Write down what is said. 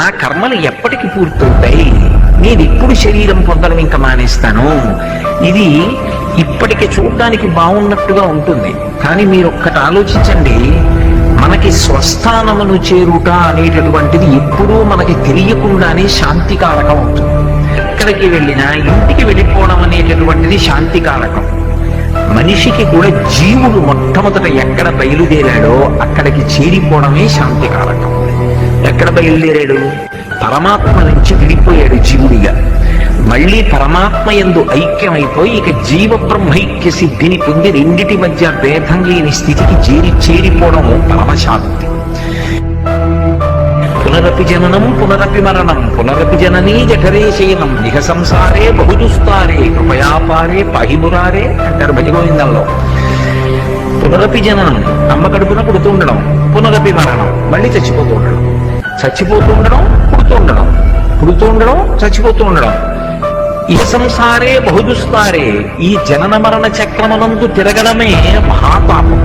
నా కర్మలు ఎప్పటికి పూర్తవుతాయి, నేను ఇప్పుడు శరీరం పొందడం ఇంకా మానేస్తాను. ఇది ఇప్పటికి చూడడానికి బాగున్నట్టుగా ఉంటుంది, కానీ మీరు ఒక్కటి ఆలోచించండి, మనకి స్వస్థానమును చేరుట అనేటటువంటిది ఎప్పుడూ మనకి తెలియకుండానే శాంతికారకం అవుతుంది. ఎక్కడికి వెళ్ళినా ఇంటికి వెళ్ళిపోవడం అనేటటువంటిది శాంతికారకం. మనిషికి కూడా జీవుడు మొట్టమొదట ఎక్కడ బయలుదేరాడో అక్కడికి చేరిపోవడమే శాంతికారకం. ఎక్కడ బయలుదేరాడు? పరమాత్మ నుంచి విడిపోయాడు జీవుడిగా. మళ్ళీ పరమాత్మ యందు ఐక్యమైపోయి ఇక జీవ బ్రహ్మైక్య సిద్ధిని పొంది రెండిటి మధ్య భేదం లేని స్థితికి చేరిపోవడం పరమశాంతి. పునరపి జననం పునరపి మరణం పునరపి జననీ జఠరే శయనం ఇహ సంసారే బహుదుస్తారే కృపయాపారే పాహిమురారే అంటారు భజగోవిందంలో. పునరపి జననం, అమ్మ కడుపున పుడుతూ ఉండడం, పునరపి మరణం, మళ్ళీ చచ్చిపోతూ ఉండడం, చచ్చిపోతూ ఉండడం, పుడుతూ ఉండడం, పుడుతూ ఉండడం, చచ్చిపోతూ ఉండడం. ఇహ సంసారే బహుదుస్తారే, ఈ జనన మరణ చక్రమనందు తిరగడమే మహాపాపం.